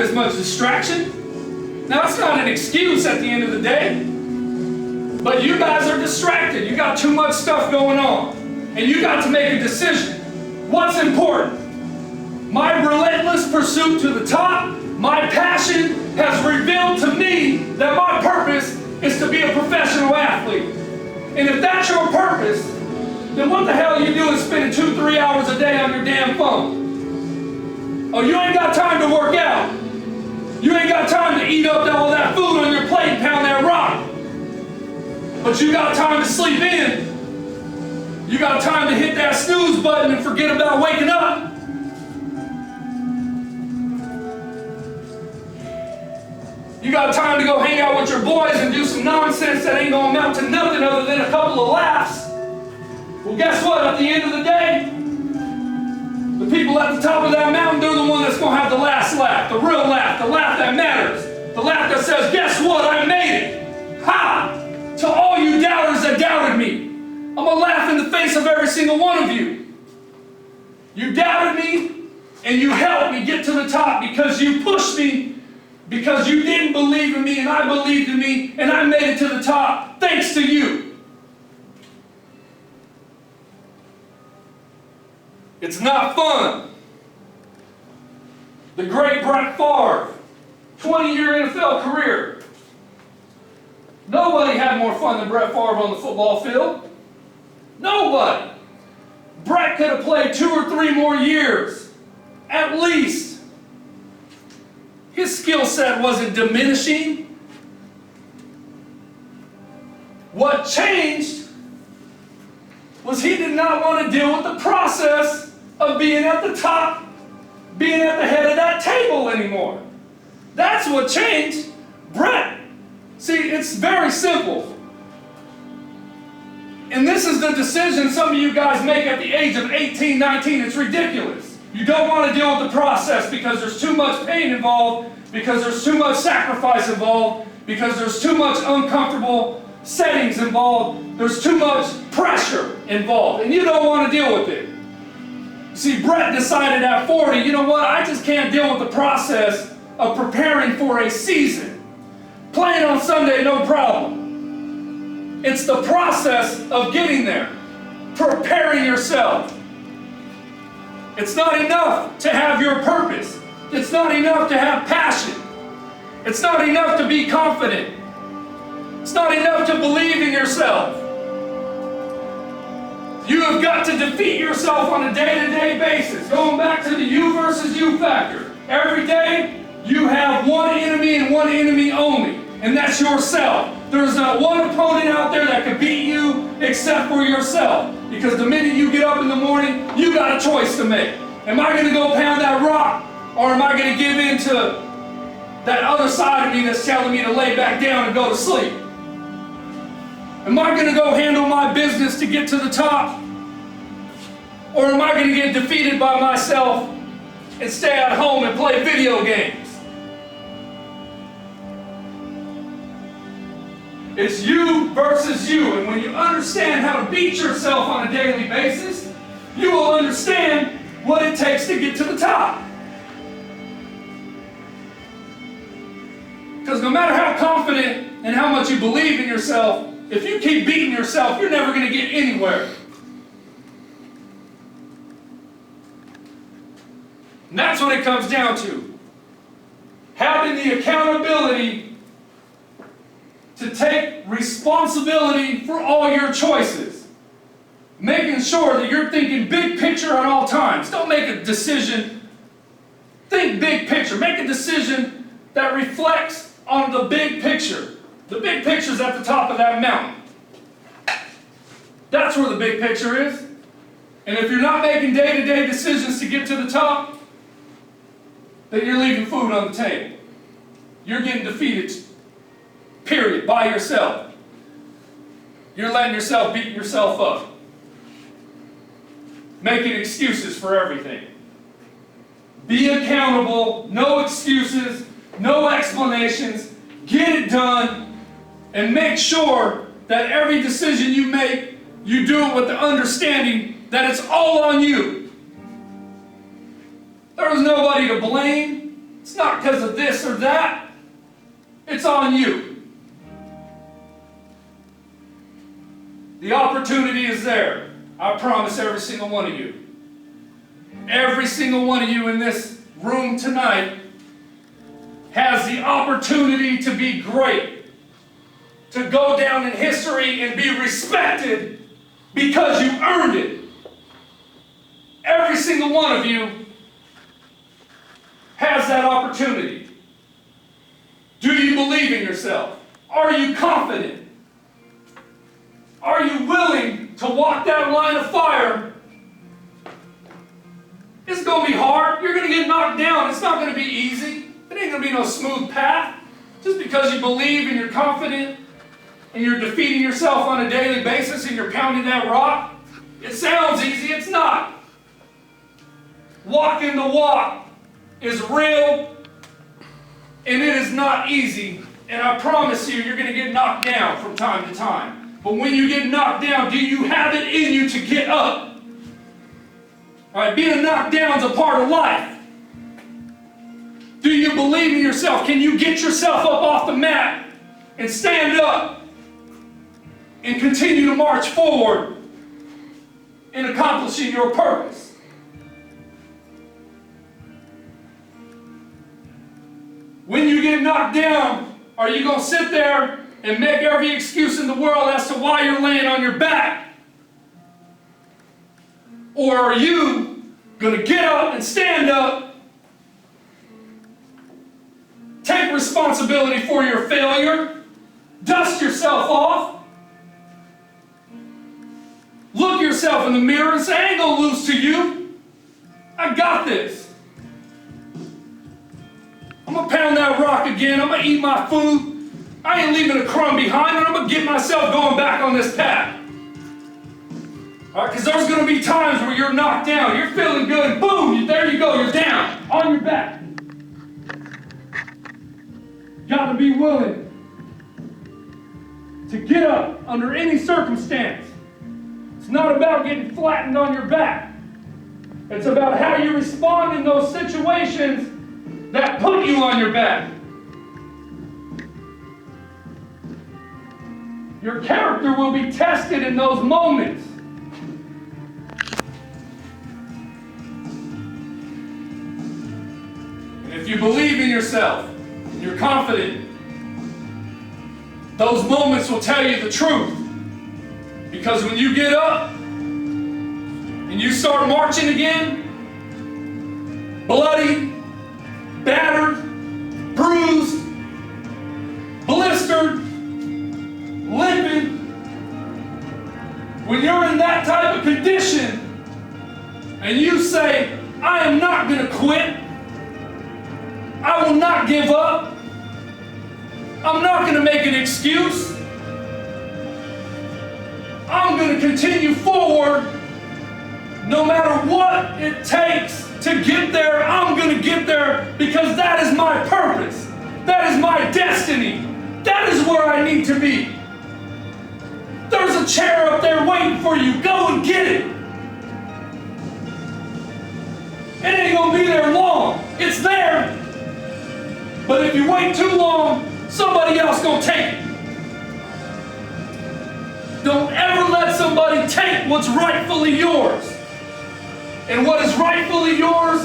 as much distraction. Now, it's not an excuse at the end of the day, but you guys are distracted. You got too much stuff going on, and you got to make a decision. What's important? My relentless pursuit to the top, my passion has revealed to me that my purpose is to be a professional athlete. And if that's your purpose, then what the hell are you doing spending 2-3 hours a day on your damn phone? Oh, you ain't got time to work out. You ain't got time to eat up all that food on your plate and pound that rock. But you got time to sleep in. You got time to hit that snooze button and forget about waking up. You got time to go hang out with your boys and do some nonsense that ain't going to amount to nothing other than a couple of laughs. Well, guess what? At the end of the day, the people at the top of that mountain, they're the one that's going to have the last laugh, the real laugh, the laugh that matters, the laugh that says, guess what? I made it. Ha! To all you doubters that doubted me, I'm going to laugh in the face of every single one of you. You doubted me, and you helped me get to the top because you pushed me, because you didn't believe in me, and I believed in me, and I made it to the top thanks to you. It's not fun. The great Brett Favre, 20-year NFL career. Nobody had more fun than Brett Favre on the football field. Nobody. Brett could have played 2 or 3 more years, at least. His skill set wasn't diminishing. What changed was he did not want to deal with the process of being at the top, being at the head of that table anymore. That's what changed. Brett, see, it's very simple. And this is the decision some of you guys make at the age of 18, 19. It's ridiculous. You don't want to deal with the process because there's too much pain involved, because there's too much sacrifice involved, because there's too much uncomfortable settings involved, there's too much pressure involved, and you don't want to deal with it. See, Brett decided at 40, you know what, I just can't deal with the process of preparing for a season. Playing on Sunday, no problem. It's the process of getting there, preparing yourself. It's not enough to have your purpose. It's not enough to have passion. It's not enough to be confident. It's not enough to believe in yourself. You have got to defeat yourself on a day-to-day basis. Going back to the you versus you factor. Every day, you have one enemy and one enemy only, and that's yourself. There's not one opponent out there that can beat you except for yourself. Because the minute you get up in the morning, you got a choice to make. Am I going to go pound that rock, or am I going to give in to that other side of me that's telling me to lay back down and go to sleep? Am I going to go handle my business to get to the top? Or am I going to get defeated by myself and stay at home and play video games? It's you versus you. And when you understand how to beat yourself on a daily basis, you will understand what it takes to get to the top. Because no matter how confident and how much you believe in yourself, if you keep beating yourself, you're never going to get anywhere. And that's what it comes down to. Having the accountability to take responsibility for all your choices. Making sure that you're thinking big picture at all times. Don't make a decision. Think big picture. Make a decision that reflects on the big picture. The big picture is at the top of that mountain. That's where the big picture is. And if you're not making day-to-day decisions to get to the top, then you're leaving food on the table. You're getting defeated, period, by yourself. You're letting yourself beat yourself up. Making excuses for everything. Be accountable, no excuses, no explanations. Get it done, and make sure that every decision you make, you do it with the understanding that it's all on you. There was nobody to blame. It's not because of this or that. It's on you. The opportunity is there. I promise every single one of you. Every single one of you in this room tonight has the opportunity to be great, to go down in history and be respected because you earned it. Every single one of you has that opportunity. Do you believe in yourself? Are you confident? Are you willing to walk that line of fire? It's going to be hard. You're going to get knocked down. It's not going to be easy. It ain't going to be no smooth path. Just because you believe and you're confident and you're defeating yourself on a daily basis and you're pounding that rock, it sounds easy. It's not. Walking the walk is real and it is not easy. And I promise you, you're going to get knocked down from time to time. But when you get knocked down, do you have it in you to get up? All right, being knocked down is a part of life. Do you believe in yourself? Can you get yourself up off the mat and stand up and continue to march forward in accomplishing your purpose? When you get knocked down, are you going to sit there and make every excuse in the world as to why you're laying on your back? Or are you going to get up and stand up, take responsibility for your failure, dust yourself off, look yourself in the mirror and say, I ain't going to lose to you. I got this. I'm going to pound that rock again. I'm going to eat my food. I ain't leaving a crumb behind, and I'm going to get myself going back on this path. All right, because there's going to be times where you're knocked down. You're feeling good. Boom, there you go. You're down on your back. Got to be willing to get up under any circumstance. It's not about getting flattened on your back. It's about how you respond in those situations that put you on your back. Your character will be tested in those moments. And if you believe in yourself, and you're confident, those moments will tell you the truth. Because when you get up and you start marching again, bloody, battered, bruised, blistered, limping, when you're in that type of condition and you say, I am not going to quit, I will not give up, I'm not going to make an excuse, I'm going to continue forward no matter what it takes to get there. I'm going to get there because that is my purpose. That is my destiny. That is where I need to be. There's a chair up there waiting for you. Go and get it. It ain't going to be there long. It's there. But if you wait too long, somebody else going to take it. Don't ever let somebody take what's rightfully yours. And what is rightfully yours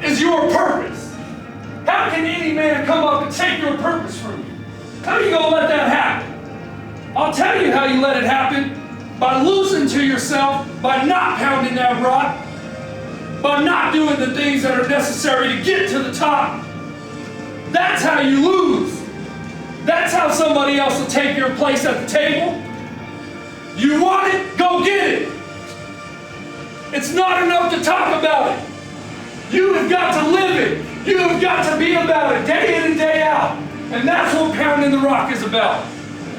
is your purpose. How can any man come up and take your purpose from you? How are you going to let that happen? I'll tell you how you let it happen. By losing to yourself, by not pounding that rock, by not doing the things that are necessary to get to the top. That's how you lose. That's how somebody else will take your place at the table. You want it? Go get it. It's not enough to talk about it. You have got to live it. You have got to be about it day in and day out. And that's what pounding the rock is about.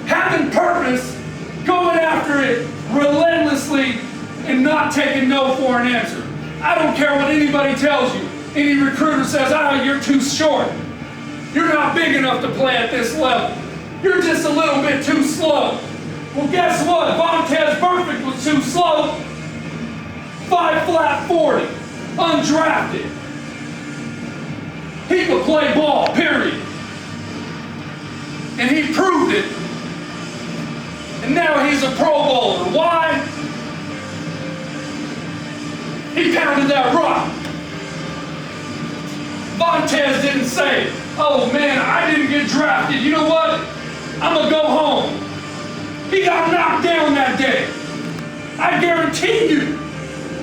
Having purpose, going after it relentlessly, and not taking no for an answer. I don't care what anybody tells you. Any recruiter says, you're too short. You're not big enough to play at this level. You're just a little bit too slow. Well, guess what? Vontez Burfict was too slow. 5 flat 40, undrafted. He could play ball, period. And he proved it. And now he's a Pro Bowler. Why? He pounded that rock. Vontez didn't say, oh man, I didn't get drafted. You know what? I'm going to go home. He got knocked down that day. I guarantee you,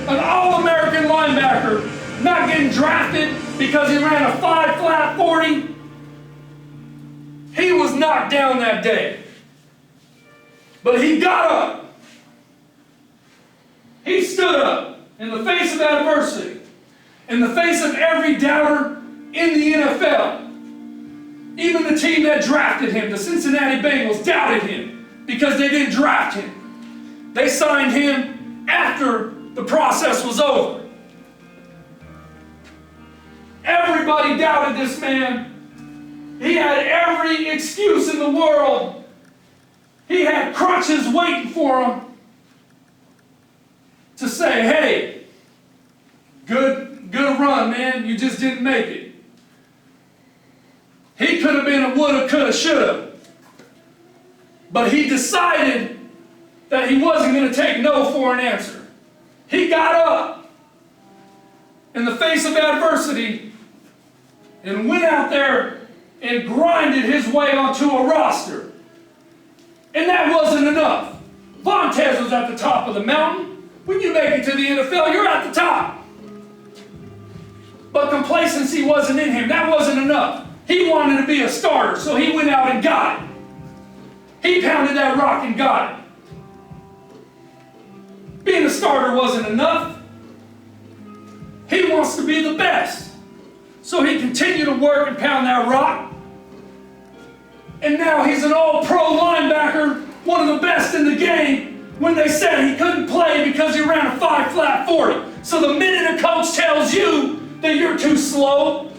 an All-American linebacker not getting drafted because he ran a 5 40, he was knocked down that day. But he got up. He stood up in the face of adversity, in the face of every doubter in the NFL. Even the team that drafted him, the Cincinnati Bengals, doubted him because they didn't draft him. They signed him after the process was over. Everybody doubted this man. He had every excuse in the world. He had crutches waiting for him to say, hey, good run, man. You just didn't make it. He could have been a woulda, coulda, shoulda. But he decided that he wasn't going to take no for an answer. He got up in the face of adversity and went out there and grinded his way onto a roster. And that wasn't enough. Vontez was at the top of the mountain. When you make it to the NFL, you're at the top. But complacency wasn't in him. That wasn't enough. He wanted to be a starter, so he went out and got it. He pounded that rock and got it. Being a starter wasn't enough. He wants to be the best. So he continued to work and pound that rock. And now he's an all-pro linebacker, one of the best in the game, when they said he couldn't play because he ran a 5 40. So the minute a coach tells you that you're too slow,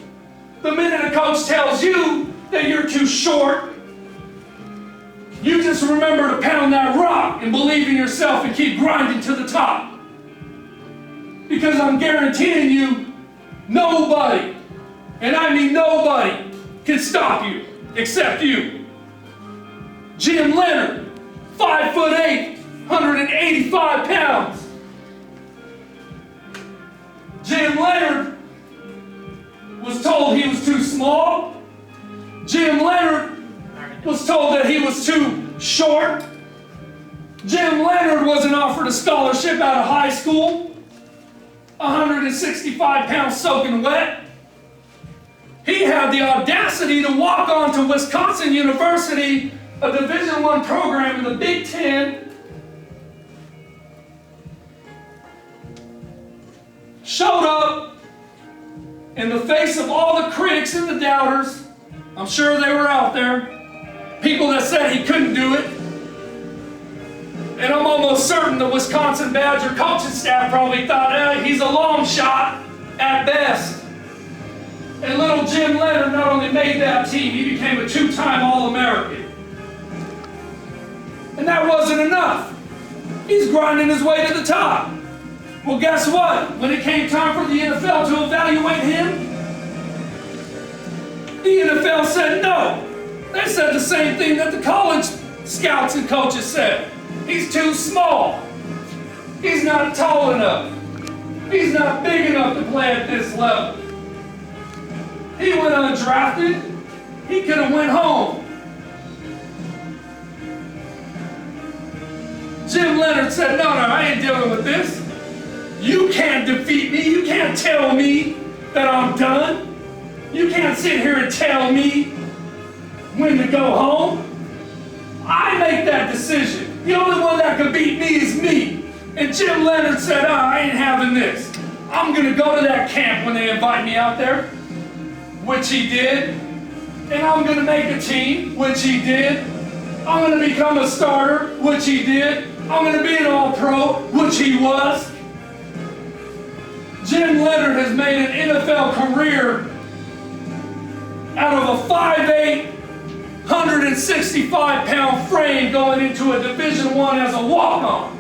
the minute a coach tells you that you're too short, you just remember to pound that rock and believe in yourself and keep grinding to the top. Because I'm guaranteeing you, nobody, and I mean nobody, can stop you except you. Jim Leonard, 5'8", 185 pounds. Jim Leonard was told he was too small. Jim Leonard was told that he was too short. Jim Leonard wasn't offered a scholarship out of high school. 165 pounds soaking wet. He had the audacity to walk on to Wisconsin University, a Division I program in the Big Ten. Showed up in the face of all the critics and the doubters. I'm sure they were out there. People that said he couldn't do it. And I'm almost certain the Wisconsin Badger coaching staff probably thought, he's a long shot at best. And little Jim Leonard not only made that team, he became a 2-time All-American. And that wasn't enough. He's grinding his way to the top. Well, guess what? When it came time for the NFL to evaluate him, the NFL said no. They said the same thing that the college scouts and coaches said. He's too small. He's not tall enough. He's not big enough to play at this level. He went undrafted. He could have went home. Jim Leonard said, no, I ain't dealing with this. You can't defeat me. You can't tell me that I'm done. You can't sit here and tell me when to go home. I make that decision. The only one that can beat me is me. And Jim Leonard said, I ain't having this. I'm going to go to that camp when they invite me out there, which he did. And I'm going to make a team, which he did. I'm going to become a starter, which he did. I'm going to be an all-pro, which he was. Jim Leonard has made an NFL career out of a 5'8", 165-pound frame going into a Division I as a walk-on.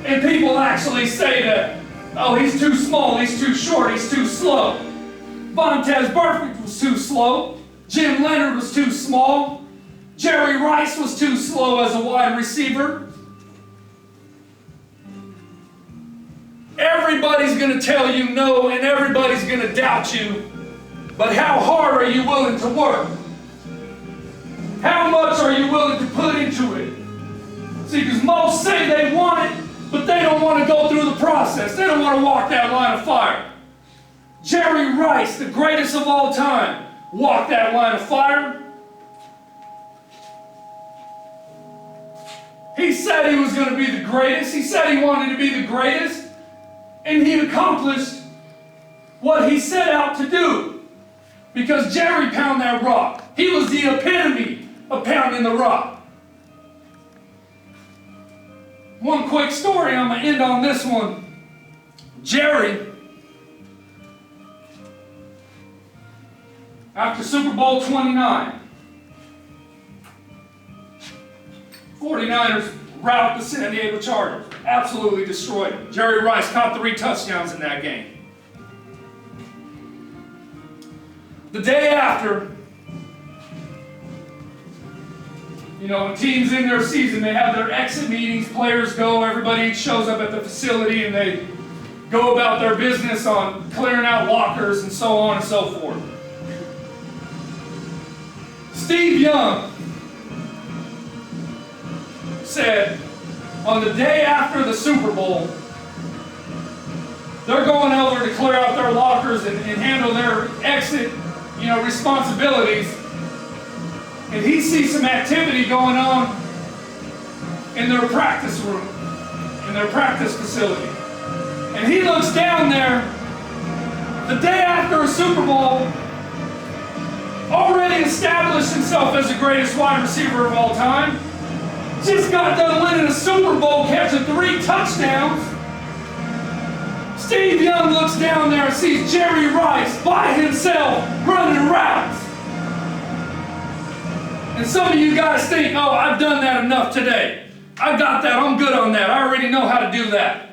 And people actually say that, oh, he's too small, he's too short, he's too slow. Vontez Burfict was too slow. Jim Leonard was too small. Jerry Rice was too slow as a wide receiver. Everybody's going to tell you no, and everybody's going to doubt you. But how hard are you willing to work? How much are you willing to put into it? See, because most say they want it, but they don't want to go through the process. They don't want to walk that line of fire. Jerry Rice, the greatest of all time, walked that line of fire. He said he was going to be the greatest. He said he wanted to be the greatest. And he accomplished what he set out to do. Because Jerry pounded that rock. He was the epitome of pounding the rock. One quick story, I'm going to end on this one. Jerry, after Super Bowl 29, 49ers rout the San Diego Chargers. Absolutely destroyed them. Jerry Rice caught 3 touchdowns in that game. The day after, when teams in their season, they have their exit meetings, players go, everybody shows up at the facility, and they go about their business on clearing out lockers and so on and so forth. Steve Young said, on the day after the Super Bowl, they're going over to clear out their lockers and handle their exit, responsibilities. And he sees some activity going on in their practice room, in their practice facility. And he looks down there, the day after a Super Bowl, already established himself as the greatest wide receiver of all time. Just got done winning a Super Bowl, catching 3 touchdowns. Steve Young looks down there and sees Jerry Rice by himself running routes. And some of you guys think, oh, I've done that enough today. I got that. I'm good on that. I already know how to do that.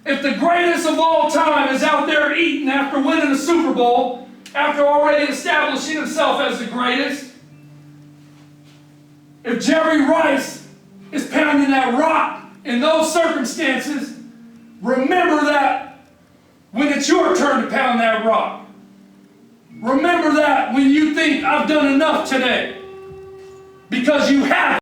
If the greatest of all time is out there eating after winning a Super Bowl, after already establishing himself as the greatest, if Jerry Rice is pounding that rock in those circumstances, remember that when it's your turn to pound that rock. Remember that when you think, I've done enough today. Because you have.